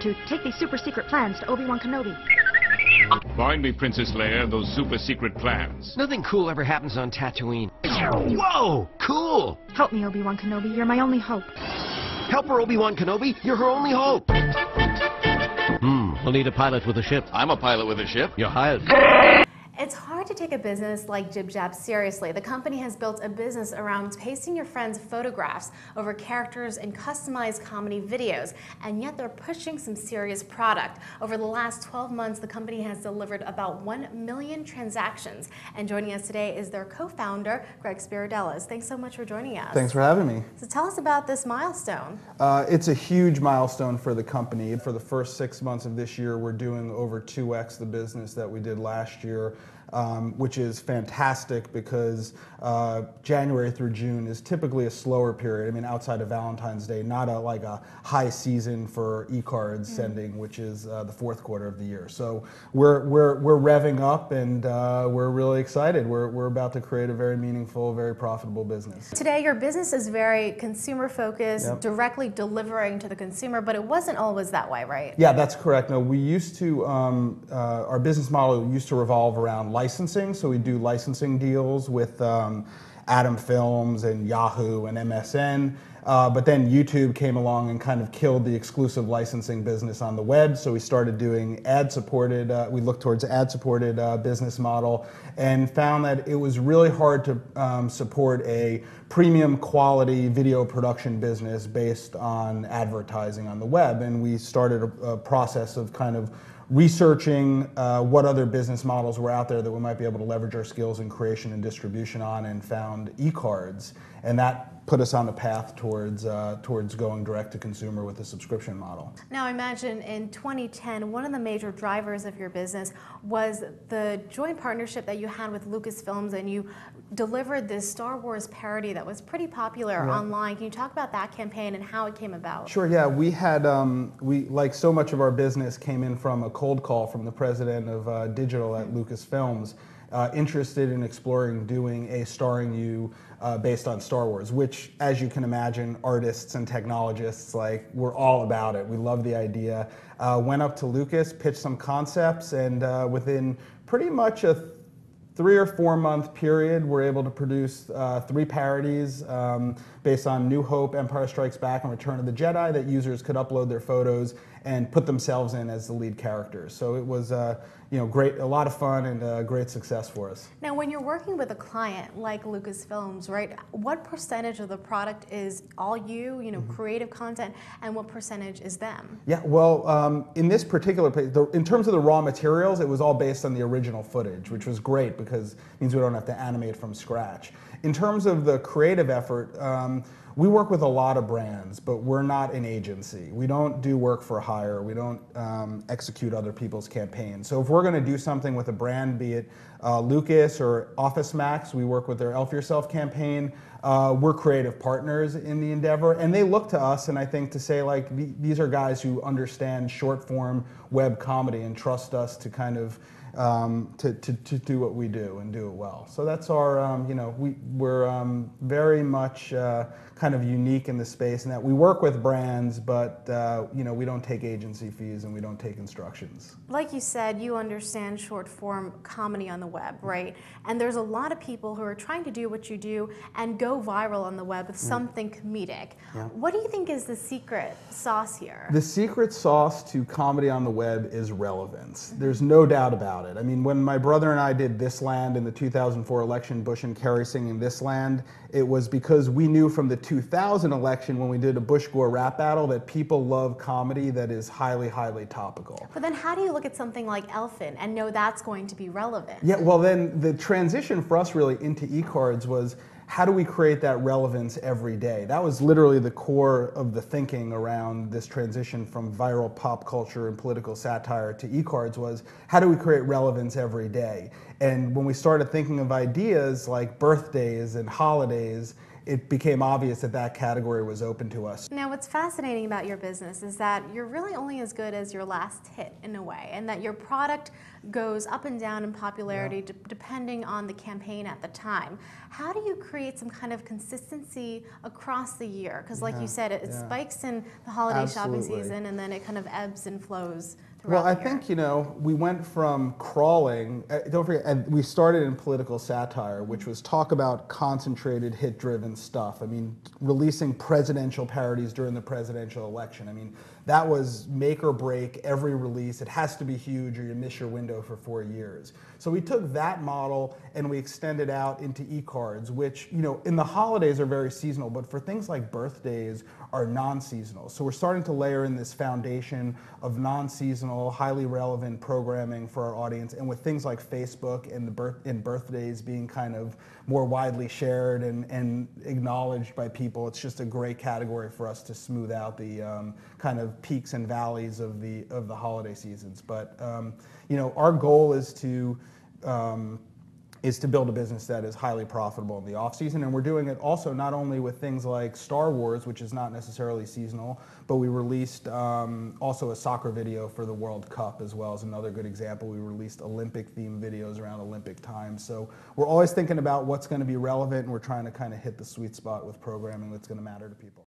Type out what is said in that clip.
to take these super secret plans to Obi-Wan Kenobi. Find me, Princess Leia, those super secret plans. Nothing cool ever happens on Tatooine. Whoa! Cool! Help me, Obi-Wan Kenobi. You're my only hope. Help her, Obi-Wan Kenobi. You're her only hope. We'll need a pilot with a ship. I'm a pilot with a ship. You're hired. It's hard to take a business like JibJab's seriously. The company has built a business around pasting your friends' photographs over characters in customized comedy videos, and yet they're pushing some serious product. Over the last 12 months, the company has delivered about 1 million transactions. And joining us today is their co-founder, Gregg Spiridellis. Thanks so much for joining us. Thanks for having me. So tell us about this milestone. It's a huge milestone for the company. For the first 6 months of this year, we're doing over 2x the business that we did last year. Which is fantastic because January through June is typically a slower period. I mean, outside of Valentine's Day, not like a high season for e-cards sending, which is the fourth quarter of the year. So we're revving up, and we're really excited. We're about to create a very meaningful, very profitable business. Today, your business is very consumer focused, directly delivering to the consumer, but it wasn't always that way, right? Yeah, that's correct. No, we used to, our business model used to revolve around licensing, so we do licensing deals with Atom Films and Yahoo and MSN, but then YouTube came along and kind of killed the exclusive licensing business on the web, so we started doing ad-supported, we looked towards ad-supported business model and found that it was really hard to support a premium quality video production business based on advertising on the web, and we started a process of kind of researching what other business models were out there that we might be able to leverage our skills in creation and distribution on, and found e-cards, and that put us on the path towards going direct to consumer with a subscription model. Now, I imagine in 2010, one of the major drivers of your business was the joint partnership that you had with Lucasfilms, and you delivered this Star Wars parody that was pretty popular online. Can you talk about that campaign and how it came about? Sure, yeah. We had, like so much of our business came in from a cold call from the president of digital at Lucasfilms, interested in exploring doing a starring you based on Star Wars, which, as you can imagine, artists and technologists, like, we're all about it. We love the idea. Went up to Lucas, pitched some concepts, and within pretty much a 3 or 4 month period, we're able to produce 3 parodies based on New Hope, Empire Strikes Back, and Return of the Jedi that users could upload their photos and put themselves in as the lead characters. So it was great, a lot of fun, and a great success for us. Now, when you're working with a client like Lucasfilms, right, what percentage of the product is all you, creative content, and what percentage is them? Yeah, well, in this particular case, in terms of the raw materials, it was all based on the original footage, which was great because it means we don't have to animate from scratch. In terms of the creative effort, we work with a lot of brands, but we're not an agency. We don't do work for hire. We don't execute other people's campaigns. So if we're going to do something with a brand, be it Lucas or Office Max, we work with their Elf Yourself campaign. We're creative partners in the endeavor, and they look to us, and I think, to say, like, these are guys who understand short form web comedy and trust us to kind of to do what we do and do it well. So that's our, we're very much kind of unique in the space in that we work with brands, but we don't take agency fees and we don't take instructions. Like you said, you understand short form comedy on the web, right? And there's a lot of people who are trying to do what you do and go viral on the web with something comedic. Yeah. What do you think is the secret sauce here? The secret sauce to comedy on the web is relevance. There's no doubt about it. I mean, when my brother and I did This Land in the 2004 election, Bush and Kerry singing This Land, it was because we knew from the 2000 election when we did a Bush-Gore rap battle that people love comedy that is highly, highly topical. But then how do you look at something like Elfin and know that's going to be relevant? Yeah, well then the transition for us really into e-cards was, how do we create that relevance every day? That was literally the core of the thinking around this transition from viral pop culture and political satire to e-cards, was how do we create relevance every day? And when we started thinking of ideas like birthdays and holidays, it became obvious that that category was open to us. Now, what's fascinating about your business is that you're really only as good as your last hit in a way, and that your product goes up and down in popularity depending on the campaign at the time. How do you create some kind of consistency across the year? Because like you said, it spikes in the holiday shopping season, and then it kind of ebbs and flows throughout Well, I the year. think, you know, we went from crawling, don't forget, and we started in political satire, which was talk about concentrated, hit-driven stuff. I mean, releasing presidential parodies during the presidential election. I mean, that was make or break every release. It has to be huge or you miss your window for 4 years. So we took that model and we extended out into e-cards, which, you know, in the holidays are very seasonal, but for things like birthdays are non-seasonal. So we're starting to layer in this foundation of non-seasonal, highly relevant programming for our audience, and with things like Facebook and birthdays being kind of more widely shared and acknowledged by people, it's just a great category for us to smooth out the kind of peaks and valleys of the holiday seasons. But you know, our goal is to build a business that is highly profitable in the off-season, and we're doing it also not only with things like Star Wars, which is not necessarily seasonal, but we released also a soccer video for the World Cup as well as another good example. We released Olympic-themed videos around Olympic time. So we're always thinking about what's going to be relevant, and we're trying to kind of hit the sweet spot with programming that's going to matter to people.